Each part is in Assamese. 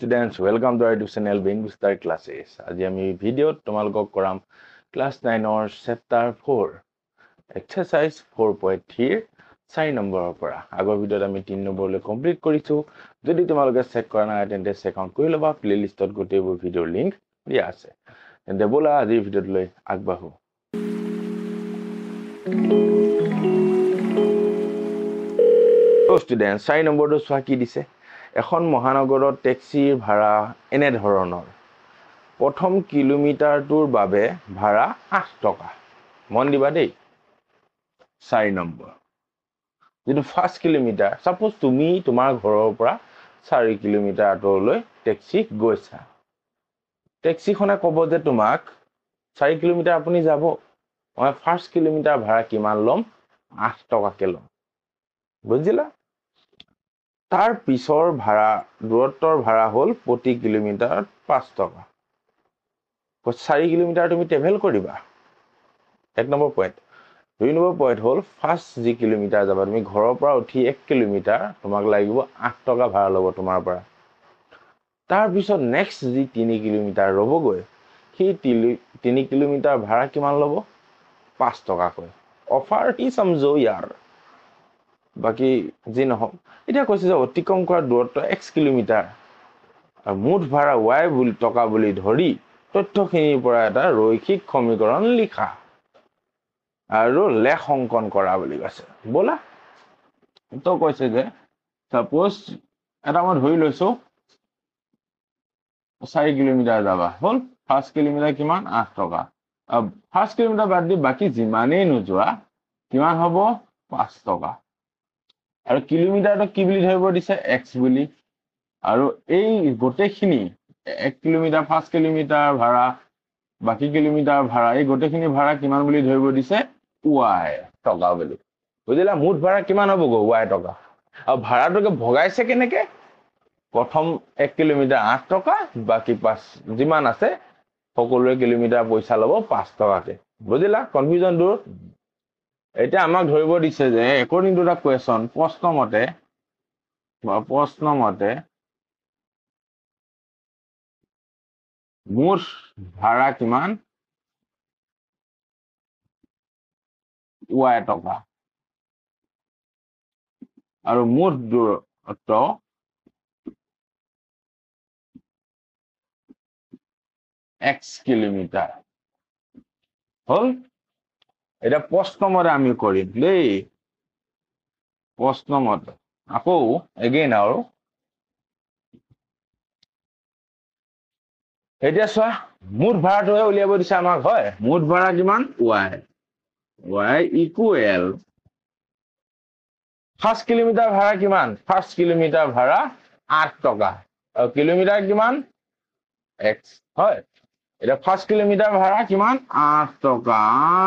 Students, welcome to our YouTube channel Being Bustar Classes. Aji ami video tomalok koram class 9 or chapter 4 exercise 4.3 4 number opera. Agor video ami 3 number le complete korichu. Jodi tomaloke check kora na tente check out kori loba playlist ot gote video link dia ase. Tente bola aji video loi agbahu. So students, 4 number to swa ki dise. এখন মহানগৰত টেক্সিৰ ভাড়া এনে ধৰণৰ প্ৰথম কিলোমিটাৰটোৰ বাবে ভাড়া 8 টকা মন দিবা দেই 4 নম্বৰ যেটো ফাৰ্স্ট কিলোমিটাৰ সাপোজ তুমি তোমাৰ ঘৰৰ পৰা 4 কিলোমিটাৰ আঁতৰলৈ টেক্সি গৈছা টেক্সিখনে ক'ব যে তোমাক 4 কিলোমিটাৰ আপুনি যাব মই ফাৰ্স্ট কিলোমিটাৰ ভাড়া কিমান লম 8 টকাকে লম বুজিলা তাৰ পিছৰ ভাড়া দূৰত্বৰ ভাড়া হল প্ৰতি কিলোমিটাৰত 5 টকা 4 কিলোমিটাৰ তুমি ট্ৰেভেল কৰিবা এক নম্বৰ পইণ্ট দুই নম্বৰ পইণ্ট হল ফাৰ্স্ট যি কিলোমিটাৰ যাবা তুমি ঘৰৰ পৰা উঠি 1 কিলোমিটাৰ তোমাক লাগিব 8 টকা ভাড়া ল'ব তোমাৰ পৰা তাৰ পিছত নেক্সট যি 3 কিলোমিটাৰ ৰবগৈ সেই 3 কিলোমিটাৰ ভাড়া কিমান ল'ব 5 টকা কৈ অফাৰ কি সমজো यार বাকি যি নহক এটা কৈছে যে অতিক্ৰম কৰা দূৰত্ব x কিলোমিটাৰ আৰু মুঠ ভাড়া y বুলি টকা বুলি ধৰি তথ্যখিনিৰ পৰা এটা ৰৈখিক সমীকৰণ লিখা আৰু লেখ অংকন কৰা বুলি কৈছে বলা তো কৈছে যে সাপোজ এটা মই ধৰি লৈছো 4 কিলোমিটাৰ যাবা হল ফাৰ্স্ট কিলোমিটাৰ কিমান 8 টকা ফাৰ্স্ট কিলোমিটাৰ বাদ দি বাকি যিমানেই নোযোৱা কিমান হ'ব 5 টকা আৰু কিলোমিটাৰটো কি বুলি ধৰিব দিছে x বুলি আৰু এই গোটেইখিনি 1 কিলোমিটাৰ 5 কিলোমিটাৰ ভাড়া বাকি কিলোমিটাৰ ভাড়া এই গোটেইখিনি ভাড়া কিমান বুলি ধৰিব দিছে y টকা বুলি বুজিলা মুঠ ভাড়া কিমান হ'ব গো y টকা আৰু ভাড়াটোকে ভগাইছে কেনেকে প্ৰথম 1 কিলোমিটাৰ 8 টকা বাকি 5 যিমান আছে সকলোৰে কিলোমিটাৰ পইচা ল'ব 5 টকাকে বুজিলা কনফিউজন দূৰ এটা আমাক ধৰিব দিছে যে according to the question প্ৰশ্ন মতে মুঠ ভাড়া কিমান y টকা আৰু মুঠ দূৰত্ব x কিলোমিটাৰ হল এটা প্ৰশ্নমতে আমি কৰিম দেই প্ৰশ্নমতে আকৌ এগেইন আৰু এতিয়া চোৱা মুঠ ভাড়াটোহে উলিয়াব দিছে আমাক হয় মুঠ ভাড়া কিমান y ইকুৱেল ফাৰ্স্ট কিলোমিটাৰ ভাড়া কিমান ফাৰ্স্ট কিলোমিটাৰ ভাড়া 8 টকা আৰু কিলোমিটাৰ কিমান x হয় এটা ফাৰ্স্ট কিলোমিটাৰ ভাড়া কিমান 8 টকা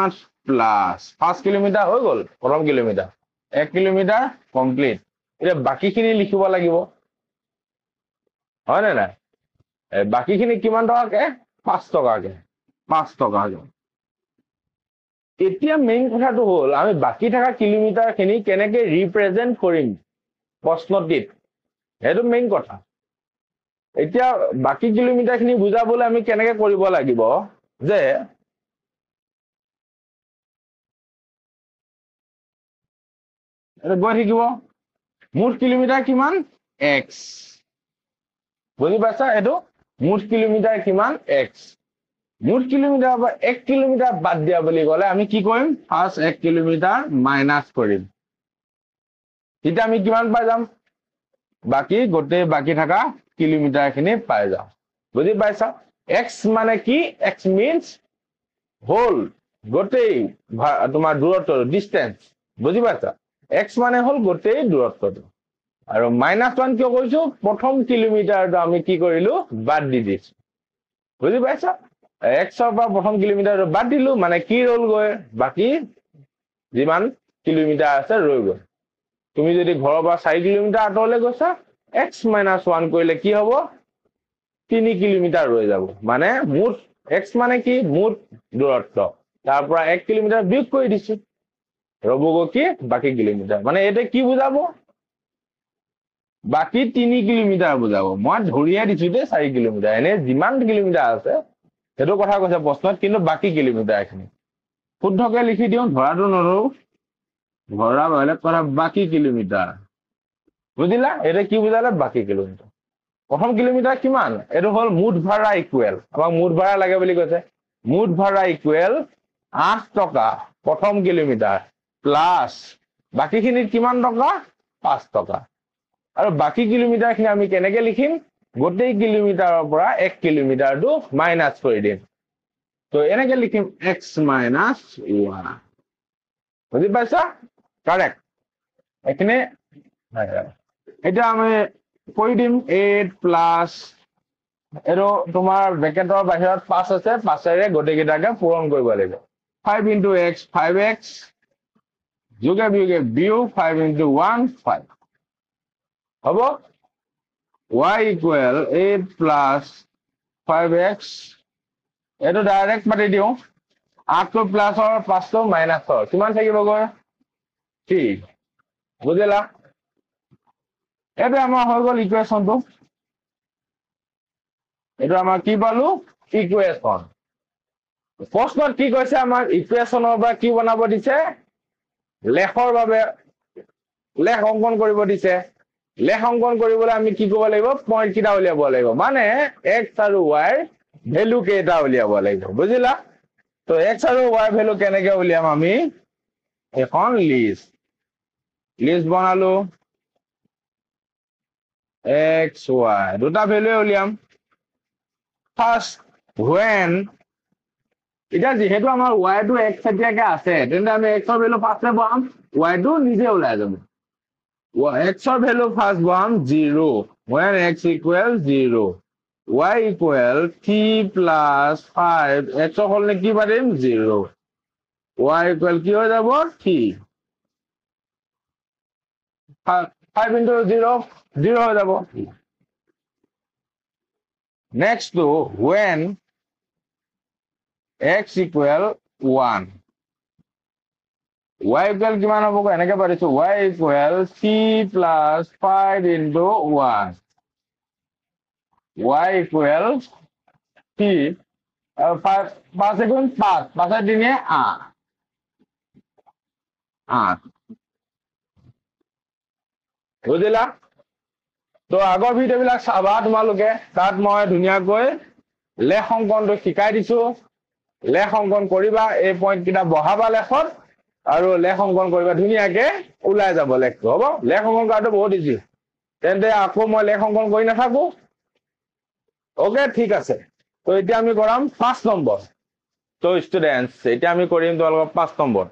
8 প্লাস ফাৰ্স্ট কিলোমিটাৰ হৈ গল প্ৰথম কিলোমিটাৰ 1 কিলোমিটাৰ কমপ্লিট এটা বাকিখিনি লিখিব লাগিব হয় না বাকিখিনি কিমান টকাকে 5 টকাকে 5 টকাকে এতিয়া মেইন কথাটো হল আমি বাকি থকা কিলোমিটাৰ খিনি কেনেকে ৰিপ্ৰেজেন্ট কৰিম প্ৰশ্নটিত হেতু মেইন কথা এতিয়া বাকি কিলোমিটাৰ খিনি বুজাবলৈ আমি কেনেকে কৰিব লাগিব যে এটা গৈ থাকিব মুঠ কিলোমিটাৰ কিমান x বুজি পাইছা এটো মুঠ কিলোমিটাৰ কিমান x মুঠ কিলোমিটাৰ বা 1 কিলোমিটাৰ বাদ দিয়া বুলি গলে আমি কি কৰিম ফাৰ্স্ট 1 কিলোমিটাৰ মাইনাস কৰিম তেতিয়া আমি কিমান পাই যাম বাকি গোটে বাকি থাকা কিলোমিটাৰ খিনি পাই যাম বুজি পাইছা x মানে কি x means whole গোটে তোমাৰ দূৰত্ব ডিসটেন্স বুজি পাইছা x মানে হল গোটে দূৰত্বটো আৰু -1 কিয় কৈছো প্ৰথম কিলোমিটাৰটো আমি কি কৰিলো বাদ দি দিছো বুজি পাইছা x ৰ পৰা প্ৰথম কিলোমিটাৰটো বাদ দিলো মানে কি ৰল গৈ বাকি যিমান কিলোমিটাৰ আছে ৰৈ গৈ তুমি যদি ঘৰৰ পৰা 4 কিলোমিটাৰ আঁতৰলৈ গৈছা x - 1 কৰিলে কি হ'ব 3 কিলোমিটাৰ ৰৈ যাব মানে মুঠ x মানে কি মুঠ দূৰত্ব তাৰ পৰা 1 কিলোমিটাৰ বিয়োগ কৰি দিছো ৰবগো কি বাকি কিলোমিটাৰ মানে এটা কি বুজাবো বাকি 3 কিলোমিটাৰ বুজাব মই ধৰিয়ে দিছো দে 4 কিলোমিটাৰ এনে যিমান কিলোমিটাৰ আছে সেইটো কথা কৈছে প্ৰশ্নত কিন্তু বাকি কিলোমিটাৰ এখিনি শুদ্ধকে লিখি দিওঁ ধৰাটো নৰো ধৰা বেলেগ কথা বাকি কিলোমিটাৰ বুজিলা এটা কি বুজালে বাকি কিলোমিটাৰ প্ৰথম কিলোমিটাৰ কিমান এটো হল মুঠ ভাড়া ইকুৱেল আমাক মুঠ ভাড়া লাগে বুলি কৈছে মুঠ ভাড়া ইকুৱেল 8 টকা প্ৰথম কিলোমিটাৰ প্লাস বাকিখিনিত কিমান টকা 5 টকা আৰু বাকি কিলোমিটাৰখিনি আমি কেনেকৈ লিখিম গোটেই কিলোমিটাৰৰ পৰা 1 কিলোমিটাৰটো মাইনাস কৰি দিম তো এনেকৈ লিখিম x - 1 বুজি পাইছা কাৰেক্ট এখানে এটা আমি কৰি দিম 8 প্লাস এৰো তোমাৰ ব্ৰেকেটৰ বাহিৰত 5 আছে 5 এৰে গোটেই কেইটাকে পূৰণ কৰিব লাগিব 5 into x 5x যোগে বিয়োগে বিয়োগ 5 into 1 5 হ'ব y equal 8 plus 5x এটো ডাইৰেক্ট মাতি দিও 8 টো প্লাসৰ 5 টো মাইনাসৰ কিমান থাকিব গৈ 3 বুজিলা এটা আমাৰ হৈ গল ইকুৱেশনটো এটা আমাৰ কি পালো ইকুৱেশন প্ৰশ্নত কি কৈছে আমাৰ ইকুৱেশনৰ পৰা কি বনাব দিছে লেখৰ বাবে লেখ অঙ্কন কৰিব দিছে লেখ অঙ্কন কৰিবলৈ আমি কি কৰিব লাগিব পইণ্ট কিটা উলিয়াব লাগিব মানে x আৰু y ভ্যালু কেটা উলিয়াব লাগিব বুজিলা তো x আৰু y ভ্যালু কেনেকৈ উলিয়াম আমি এখন লিষ্ট বনালো x y দুটা ভ্যালু উলিয়াম ফার্স্ট when এটা যেহেতু আমাৰ y টো x এতিয়াকে আছে তেন্তে আমি x ৰ ভ্যালু ফাৰ্স্টে বহাম y টো নিজে ওলাই যাব x ৰ ভ্যালু ফার্স্ট বহাম 0 when x equal 0 y equal 3 plus 5 x ৰ হলনে কি পাৰিম 0 y equal কি হৈ যাব 3 5 into 0 0 হৈ যাব next to when x equal 1 y equal কিমান হ'ব এনেকৈ পাৰিছো y equal 3 plus 5 into 1 y equal 3 5 5 গুণ 5 5 এর 3 8 8 বুজিলা তো আগৰ ভিডিও বিলাক চাবা তোমালোকে তাত মই ধুনিয়াকৈ লেখ অঙ্কনটো শিকাই দিছো লেখ অঙ্কন কৰিবা এই পইণ্ট কিটা বহাবা লেখত আৰু লেখ অঙ্কন কৰিবা ধুনিয়াকে ওলাই যাব লেখটো হ'ব লেখ অঙ্কন কৰাটো বহুত ইজি তেন্তে আকৌ মই লেখ অঙ্কন কৰি নাথাকো ওকে ঠিক আছে তো এতিয়া আমি কৰাম 5 নম্বৰ তো স্টুডেন্টস এতিয়া আমি কৰিম তোমালোকৰ 5 নম্বৰ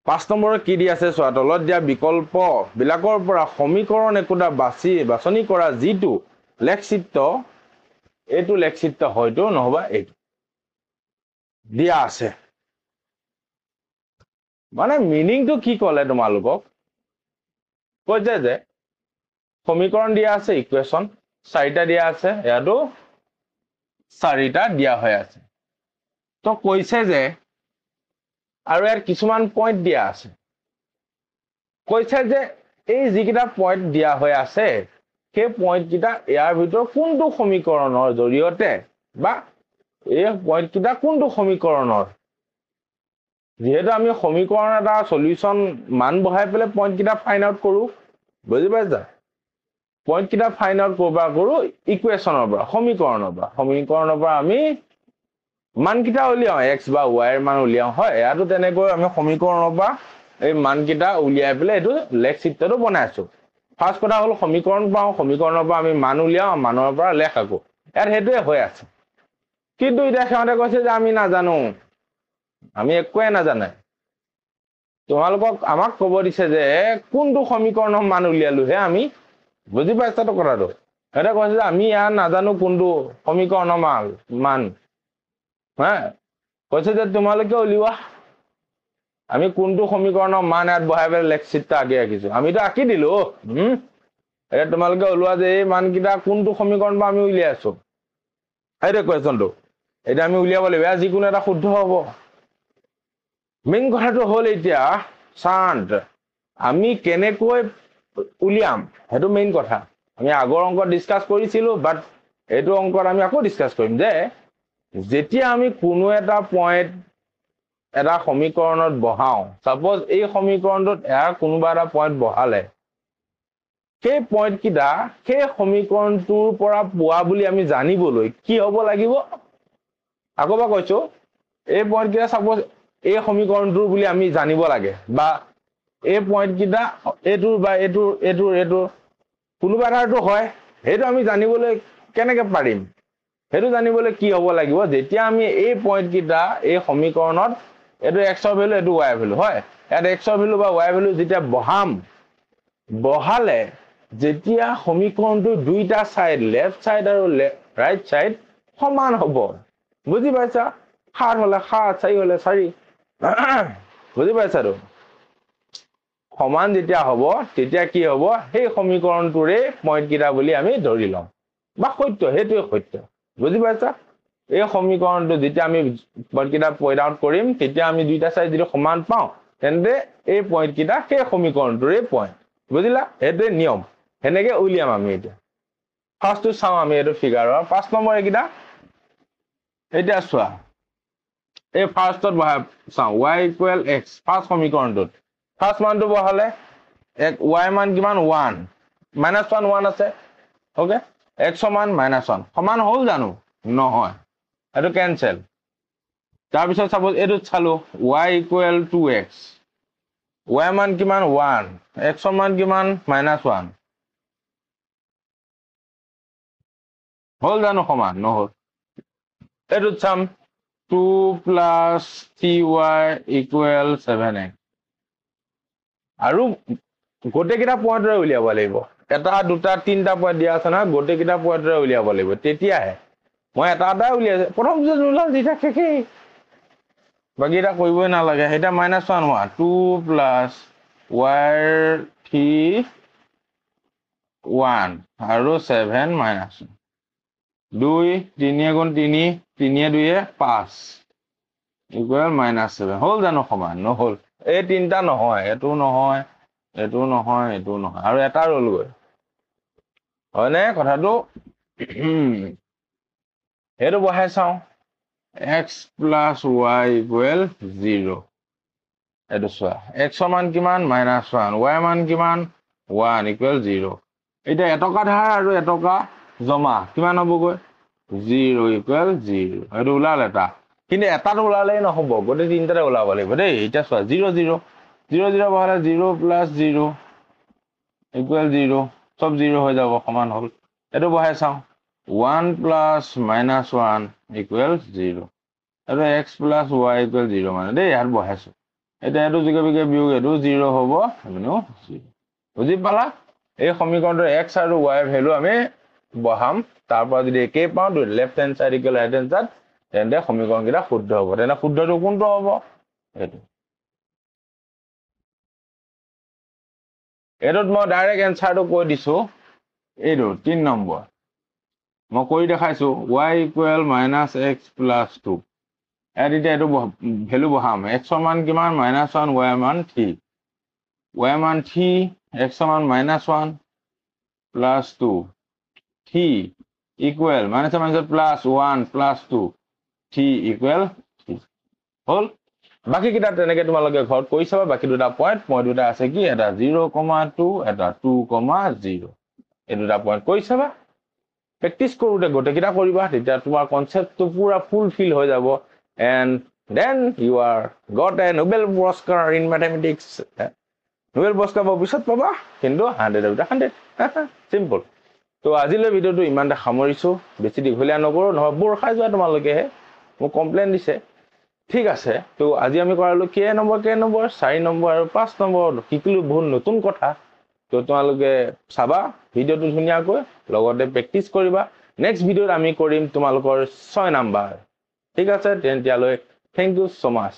5 নম্বৰৰ কি দি আছে চোৱা তলত দিয়া বিকল্প বিলাকৰ পৰা সমীকৰণ একোটা বাছনি কৰা যিটো লেখচিত্ৰ এইটো লেখচিত্ৰ হয়তো নহবা এইটো দিয়া আছে মানে মিনিংটো কি ক'লে তোমালোকক কৈছে যে সমীকৰণ দিয়া আছে ইকুৱেশন 4টা দিয়া আছে ইয়াতো 4টা দিয়া হৈ আছে তো কৈছে যে আৰু ইয়াৰ কিছুমান পইণ্ট দিয়া আছে কৈছে যে এই যিকিটা পইণ্ট দিয়া হৈ আছে সেই পইণ্ট কিটা ইয়াৰ ভিতৰত কোনটো সমীকৰণৰ জৰিয়তে বা এই পইণ্ট কিটা কোনটো সমীকৰণৰ যেহেতু আমি সমীকৰণ এটা সলিউশন মান বহাই পেলে পইণ্ট কিটা ফাইন্ড আউট কৰো বুজি পাইছা পইণ্ট কিটা ফাইন্ড আউট কৰো ইকুৱেশনৰ পৰা সমীকৰণৰ পৰা আমি মান কিটা উলিয়াও x বা y এৰ মান উলিয়াও হয় ইয়াতো তেনেকৈ আমি সমীকৰণৰ পৰা এই মান কিটা উলিয়াই পেলে এটো লেখ চিত্ৰটো বনাইছো ফাৰ্স্ট কথা হল সমীকৰণ পাও সমীকৰণৰ পৰা আমি মান উলিয়াও মানৰ পৰা লেখ আকো ইয়াত হেতুৱে হৈ আছে কিন্তু এটা সিহঁতে কৈছে যে আমি নাজানো আমি একোৱে নাজানে তোমালোকক আমাক ক'ব দিছে যে কোনটো সমীকৰণৰ মান উলিয়ালো হে আমি বুজি পাইছা তো কথাটো এটা কৈছে যে আমি ইয়াৰ নাজানো কোনটো সমীকৰণৰ মান হ্যাঁ কৈছে যে তোমালোকে উলিওয়া আমি কোনটো সমীকৰণৰ মান ইয়াত বহাই পেলাই লেখ চিত্ৰ আগে আঁকিছো আমিতো আঁকি দিলো এটা তোমালোকে উলিওৱা যে এই মান কিটা কোনটো সমীকৰণ বা আমি উলিয়াই আছো এইটো কোৱেশ্যনটো এটা আমি উলিয়াব লাগিব যিকোনো এটা শুদ্ধ হ'ব মেইন কথাটো হল এতিয়া শান্ত আমি কেনেকৈ উলিয়াম হেতু মেইন কথা আমি আগৰ অংক ডিসকাস কৰিছিলো বাট এটো অংকত আমি আকৌ ডিসকাস কৰিম যে যেতিয়া আমি কোনো এটা পয়েন্ট এটা সমীকৰণত বহাও সাপোজ এই সমীকৰণটোত এৰ কোনোবা এটা পয়েন্ট বহালে সেই পয়েন্ট কিটা সেই সমীকৰণটোৰ পৰা পোৱা বুলি আমি জানিবলৈ কি হ'ব লাগিব আকবা কৈছো এই পয়েন্ট কিটা সাপোজ এই সমীকৰণটোৰ বুলি আমি জানিব লাগে বা এই পয়েন্ট কিটা এটোৰ বা এটোৰ কোনোবা এটাটো হয় হেতু আমি জানিবলৈ কেনেকে পাৰিম হেতু জানিবলৈ কি হ'ব লাগিব যেতিয়া আমি এই পয়েন্ট কিটা এই সমীকৰণত এটো x ৰ ভ্যালু এটো y ৰ ভ্যালু হয় এট x ৰ ভ্যালু বা y ৰ ভ্যালু যেতিয়া বহালে যেতিয়া সমীকৰণটো দুইটা সাইড লেফট সাইড আৰু ৰাইট সাইড সমান হ'ব বুজি পাইছা 7 হলে 7 4 হলে 4 বুজি পাইছা তো সমান যেতিয়া হ'ব তেতিয়া কি হ'ব সেই সমীকৰণটোৰে পয়েন্ট কিটা বুলি আমি ধৰি লম বা সত্য হেতুৱে সত্য বুজি পাইছা এই সমীকৰণটো যেতিয়া আমি পয়েন্ট কিটা পয়েন্ট আউট কৰিম তেতিয়া আমি দুইটা সাইড যদি সমান পাও তেন্তে এই পয়েন্ট কিটা সেই সমীকৰণটোৰে পয়েন্ট বুজিলা হেতুৱে নিয়ম হেনেকে উলিয়াম আমি এটা ফাৰ্স্ট টু চাও আমি এটো ফিগাৰৰ 5 নম্বৰ একিটা এটা চোৱা এই ফাৰ্স্টত বহাই চাও y = x ফাৰ্স্ট সমীকৰণটোত ফাৰ্স্ট মানটো বহালে y মান কিমান 1 -1 1 আছে ওকে x সমান -1 সমান হ'ল জানো নহয় এটো ক্যান্সেল তাৰ পিছত সাপোজ এটো চালো y = 2x y মান কিমান 1 x সমান কিমান -1 হল জানো সমান নহল এটো চাম 2 + 3y = 7x আৰু গোটে কিটা পয়েন্টৰে উলিয়াব লাগিব এটা দুটা তিনটা পয়েন্ট দিয়া আছে না গোটে কিটা পয়েন্টৰে উলিয়াব লাগিব তেতিয়াহে মই এটা উলিয়াইছে প্ৰথম যে উলাল দিটা কেকে বাকি এটা কৰিবই নালাগে এটা -1 হোৱা 2 + y 1 আৰু 7 -1 2 3 × 3 3 2 5 = -7 হল জানো সমান নহল এই তিনটা নহয় এটো নহয় এটো নহয় এটো নহয় আৰু এটা ৰল গৈ হয়নে কথাটো এটো বহাই চাও x + y = 0 এটো চোৱা x সমান কিমান -1 y মান কিমান 1 = 0 এটা এটকা ধাৰ আৰু এটকা জমা কিমান হ'বগৈ 0 = 0 এটো উলাল এটা কিন্তু এটাত উলালেই নহব গোটে তিনটাতে উলাব লাগিব দেই এটা চোৱা 0 0 0 0 বহালে 0 + 0 = 0 সব 0 হৈ যাব সমান হল এটো বহাই চাও 1 + -1 = 0 এটো x + y = 0 মানে দেই ইয়াত বহাইছো এটা এটো জিগবিগে বিয়োগ এটো 0 হ'ব এনো 0 বুজি পালা এই সমীকৰণটোৰ x আৰু y ভ্যালু আমি বহাম তাৰ পৰা যদি একে পাও left hand side = right hand side তেন্তে সমীকৰণ কিটা শুদ্ধ হ'ব তেনে শুদ্ধটো কোনটো হ'ব এটো এটোত মই ডাইৰেক্ট এনসাৰটো কৈ দিছো এটো 3 নম্বৰ মই কৰি দেখাইছো y = -x + 2 এডিটা এটো ভ্যালু বহাম x সমান কিমান -1 y মান 3 y মান 3 x সমান -1 + 2 3 = -1 + 2 3 = 3 হল বাকি কিটা তেনেকে তোমালোকে ঘৰত কৰি চাবা বাকি দুটা পয়েন্ট মই দুটা আছে কি এটা 0,2 এটা 2,0 এই দুটা পয়েন্ট কৰি চাবা প্ৰেক্টিস কৰোতে গোটে কিটা কৰিবা তেতিয়া তোমাৰ কনসেপ্টটো পুৰা ফুলফিল হৈ যাব and then you are got a Nobel পুৰস্কাৰ in mathematics Nobel পুৰস্কাৰ ভৱিষ্যত পাবা কিন্তু 100 simple তো আজিলৈ ভিডিওটো ইমানটা সামৰিছো বেছি দীঘলীয়া নকৰো নহয় বৰ খাই যোৱা তোমালোকে মোক কমপ্লেইন দিছে ঠিক আছে তো আজি আমি কৰালো কে নম্বৰ 4 নম্বৰ আৰু 5 নম্বৰ শিকিলো বহুত নতুন কথা তো তোমালোকে চাবা ভিডিওটো ধুনিয়াকৈ লগতে প্ৰেক্টিস কৰিবা নেক্সট ভিডিওত আমি কৰিম তোমালোকৰ 6 নম্বৰ ঠিক আছে তেতিয়ালৈ থ্যাংক ইউ সো মাচ